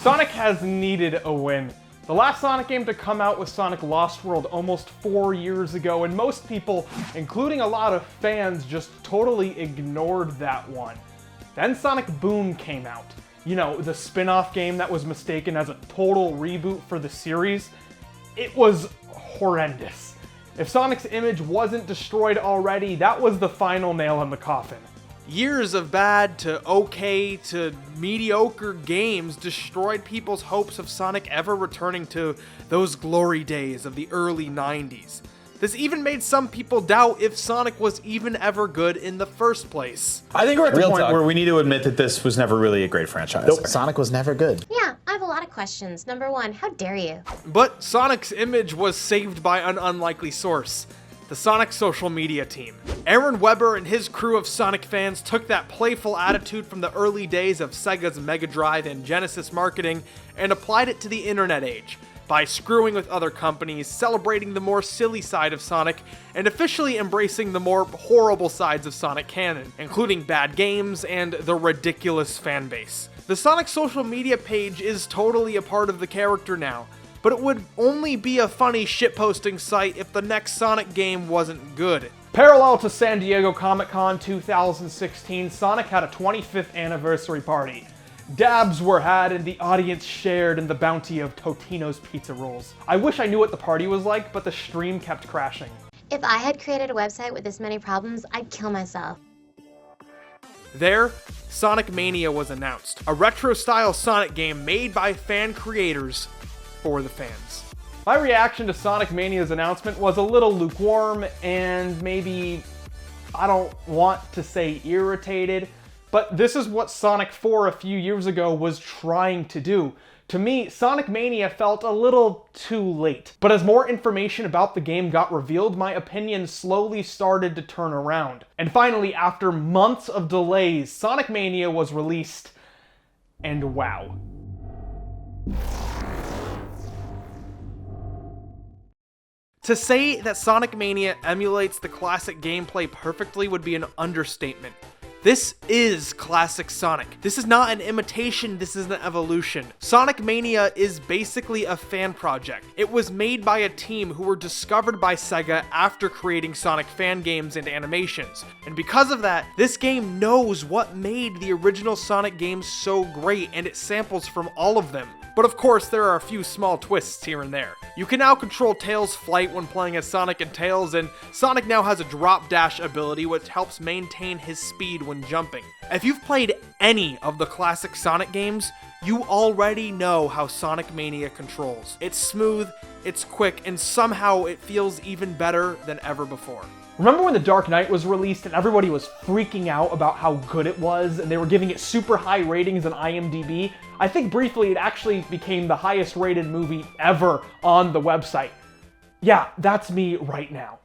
Sonic has needed a win. The last Sonic game to come out was Sonic Lost World almost 4 years ago, and most people, including a lot of fans, just totally ignored that one. Then Sonic Boom came out. You know, the spin-off game that was mistaken as a total reboot for the series. It was horrendous. If Sonic's image wasn't destroyed already, that was the final nail in the coffin. Years of bad to okay to mediocre games destroyed people's hopes of Sonic ever returning to those glory days of the early 90s. This even made some people doubt if Sonic was even ever good in the first place. I think we're at the point where we need to admit that this was never really a great franchise. Nope. Sonic was never good. Yeah, I have a lot of questions. Number one, how dare you? But Sonic's image was saved by an unlikely source. The Sonic social media team. Aaron Weber and his crew of Sonic fans took that playful attitude from the early days of Sega's Mega Drive and Genesis marketing and applied it to the internet age by screwing with other companies, celebrating the more silly side of Sonic, and officially embracing the more horrible sides of Sonic canon, including bad games and the ridiculous fanbase. The Sonic social media page is totally a part of the character now, but it would only be a funny shitposting site if the next Sonic game wasn't good. Parallel to San Diego Comic-Con 2016, Sonic had a 25th anniversary party. Dabs were had and the audience shared in the bounty of Totino's pizza rolls. I wish I knew what the party was like, but the stream kept crashing. If I had created a website with this many problems, I'd kill myself. There, Sonic Mania was announced, a retro-style Sonic game made by fan creators for the fans. My reaction to Sonic Mania's announcement was a little lukewarm and maybe, I don't want to say irritated, but this is what Sonic 4 a few years ago was trying to do. To me, Sonic Mania felt a little too late. But as more information about the game got revealed, my opinion slowly started to turn around. And finally, after months of delays, Sonic Mania was released, and wow. To say that Sonic Mania emulates the classic gameplay perfectly would be an understatement. This is classic Sonic. This is not an imitation, this is an evolution. Sonic Mania is basically a fan project. It was made by a team who were discovered by Sega after creating Sonic fan games and animations. And because of that, this game knows what made the original Sonic games so great, and it samples from all of them. But of course, there are a few small twists here and there. You can now control Tails' flight when playing as Sonic and Tails, and Sonic now has a drop dash ability which helps maintain his speed when jumping. If you've played any of the classic Sonic games, you already know how Sonic Mania controls. It's smooth, it's quick, and somehow it feels even better than ever before. Remember when The Dark Knight was released and everybody was freaking out about how good it was and they were giving it super high ratings on IMDb? I think briefly it actually became the highest rated movie ever on the website. Yeah, that's me right now.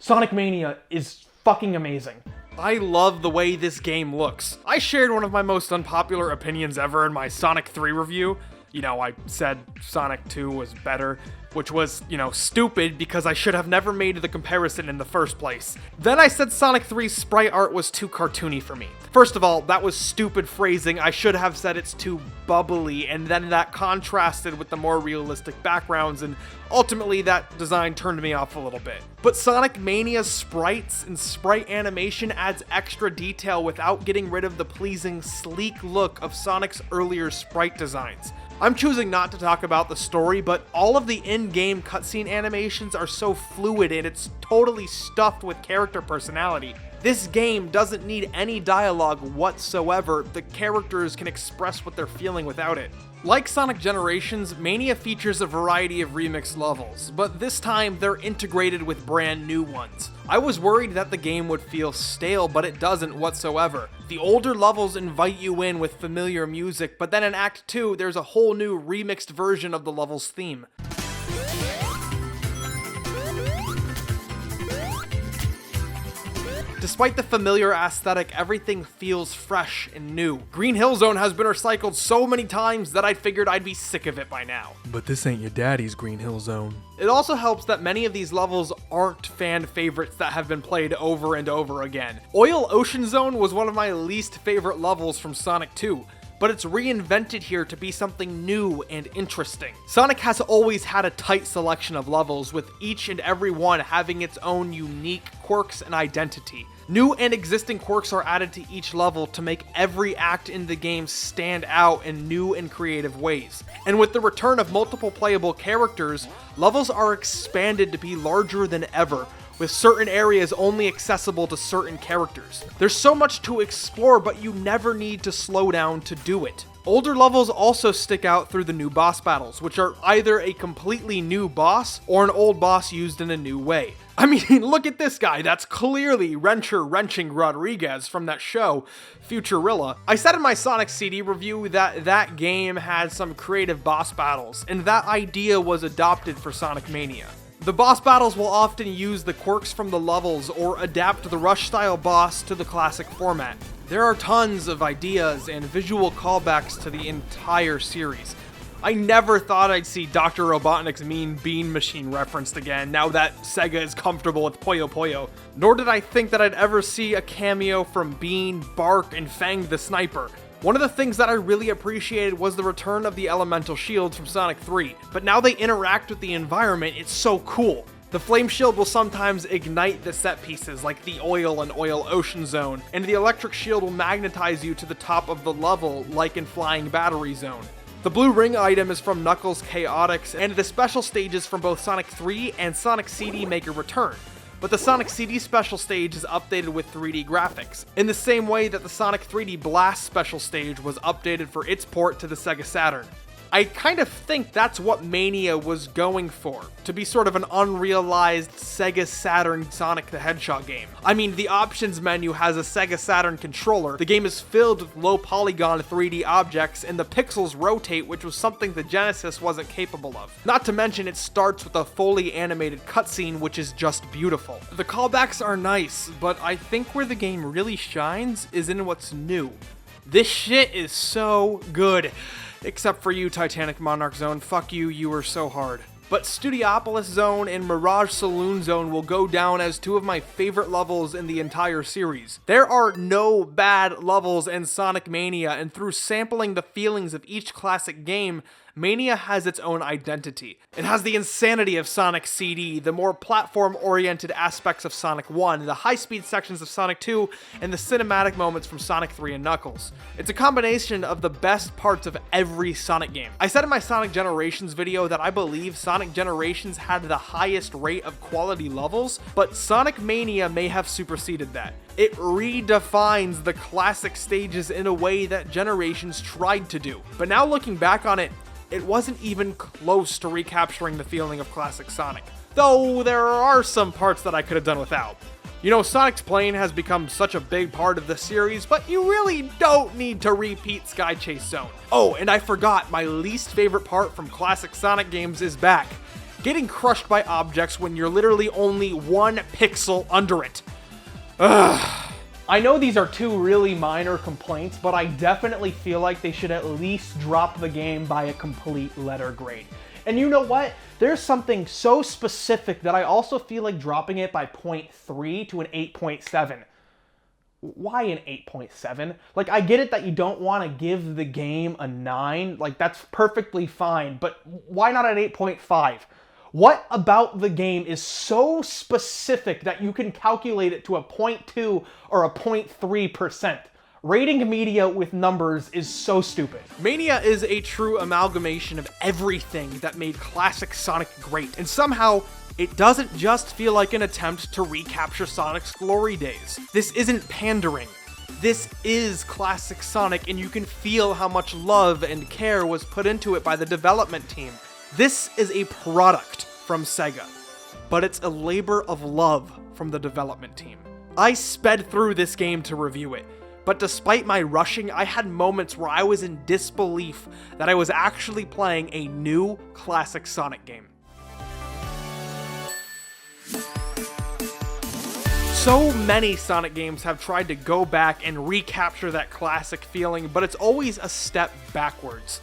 Sonic Mania is fucking amazing. I love the way this game looks. I shared one of my most unpopular opinions ever in my Sonic 3 review. You know, I said Sonic 2 was better, which was, stupid because I should have never made the comparison in the first place. Then I said Sonic 3's sprite art was too cartoony for me. First of all, that was stupid phrasing. I should have said it's too bubbly, and then that contrasted with the more realistic backgrounds, and ultimately that design turned me off a little bit. But Sonic Mania's sprites and sprite animation adds extra detail without getting rid of the pleasing, sleek look of Sonic's earlier sprite designs. I'm choosing not to talk about the story, but all of the in-game cutscene animations are so fluid and it's totally stuffed with character personality. This game doesn't need any dialogue whatsoever. The characters can express what they're feeling without it. Like Sonic Generations, Mania features a variety of remixed levels, but this time they're integrated with brand new ones. I was worried that the game would feel stale, but it doesn't whatsoever. The older levels invite you in with familiar music, but then in Act 2, there's a whole new remixed version of the level's theme. Despite the familiar aesthetic, everything feels fresh and new. Green Hill Zone has been recycled so many times that I figured I'd be sick of it by now. But this ain't your daddy's Green Hill Zone. It also helps that many of these levels aren't fan favorites that have been played over and over again. Oil Ocean Zone was one of my least favorite levels from Sonic 2. but it's reinvented here to be something new and interesting. Sonic has always had a tight selection of levels, with each and every one having its own unique quirks and identity. New and existing quirks are added to each level to make every act in the game stand out in new and creative ways. And with the return of multiple playable characters, levels are expanded to be larger than ever, with certain areas only accessible to certain characters. There's so much to explore, but you never need to slow down to do it. Older levels also stick out through the new boss battles, which are either a completely new boss or an old boss used in a new way. I mean, look at this guy, that's clearly Wrenching Rodriguez from that show, Futurilla. I said in my Sonic CD review that that game had some creative boss battles, and that idea was adopted for Sonic Mania. The boss battles will often use the quirks from the levels or adapt the Rush-style boss to the classic format. There are tons of ideas and visual callbacks to the entire series. I never thought I'd see Dr. Robotnik's Mean Bean Machine referenced again now that Sega is comfortable with Puyo Puyo. Nor did I think that I'd ever see a cameo from Bean, Bark, and Fang the Sniper. One of the things that I really appreciated was the return of the elemental shields from Sonic 3, but now they interact with the environment, it's so cool. The flame shield will sometimes ignite the set pieces like the oil and oil ocean zone, and the electric shield will magnetize you to the top of the level like in Flying Battery Zone. The blue ring item is from Knuckles Chaotix, and the special stages from both Sonic 3 and Sonic CD make a return. But the Sonic CD special stage is updated with 3D graphics, in the same way that the Sonic 3D Blast special stage was updated for its port to the Sega Saturn. I kind of think that's what Mania was going for, to be sort of an unrealized Sega Saturn Sonic the Hedgehog game. I mean, the options menu has a Sega Saturn controller, the game is filled with low polygon 3D objects, and the pixels rotate, which was something the Genesis wasn't capable of. Not to mention it starts with a fully animated cutscene, which is just beautiful. The callbacks are nice, but I think where the game really shines is in what's new. This shit is so good. Except for you, Titanic Monarch Zone. Fuck you, you were so hard. But Studiopolis Zone and Mirage Saloon Zone will go down as two of my favorite levels in the entire series. There are no bad levels in Sonic Mania, and through sampling the feelings of each classic game, Mania has its own identity. It has the insanity of Sonic CD, the more platform-oriented aspects of Sonic 1, the high-speed sections of Sonic 2, and the cinematic moments from Sonic 3 and Knuckles. It's a combination of the best parts of every Sonic game. I said in my Sonic Generations video that I believe Sonic Generations had the highest rate of quality levels, but Sonic Mania may have superseded that. It redefines the classic stages in a way that Generations tried to do. But now looking back on it, it wasn't even close to recapturing the feeling of classic Sonic. Though there are some parts that I could have done without. You know, Sonic's plane has become such a big part of the series, but you really don't need to repeat Sky Chase Zone. Oh, and I forgot, my least favorite part from classic Sonic games is back. Getting crushed by objects when you're literally only 1 pixel under it. Ugh. I know these are two really minor complaints, but I definitely feel like they should at least drop the game by a complete letter grade. And you know what? There's something so specific that I also feel like dropping it by 0.3 to an 8.7. Why an 8.7? Like, I get it that you don't want to give the game a 9, like that's perfectly fine, but why not an 8.5? What about the game is so specific that you can calculate it to a 0.2 or a 0.3%? Rating media with numbers is so stupid. Mania is a true amalgamation of everything that made classic Sonic great, and somehow it doesn't just feel like an attempt to recapture Sonic's glory days. This isn't pandering. This is classic Sonic, and you can feel how much love and care was put into it by the development team. This is a product from Sega, but it's a labor of love from the development team. I sped through this game to review it, but despite my rushing, I had moments where I was in disbelief that I was actually playing a new classic Sonic game. So many Sonic games have tried to go back and recapture that classic feeling, but it's always a step backwards.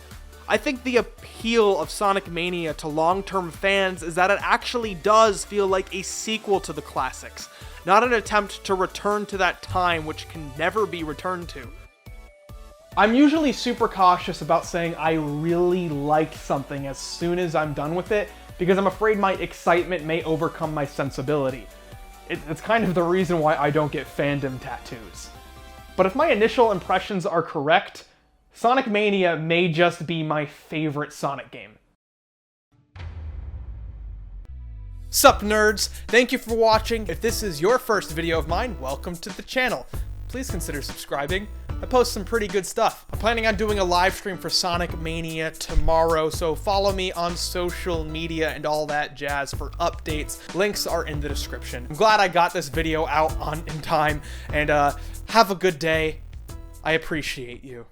I think the appeal of Sonic Mania to long-term fans is that it actually does feel like a sequel to the classics, not an attempt to return to that time which can never be returned to. I'm usually super cautious about saying I really like something as soon as I'm done with it, because I'm afraid my excitement may overcome my sensibility. It's kind of the reason why I don't get fandom tattoos. But if my initial impressions are correct, Sonic Mania may just be my favorite Sonic game. Sup nerds, thank you for watching. If this is your first video of mine, welcome to the channel. Please consider subscribing. I post some pretty good stuff. I'm planning on doing a live stream for Sonic Mania tomorrow, so follow me on social media and all that jazz for updates. Links are in the description. I'm glad I got this video out in time, and have a good day. I appreciate you.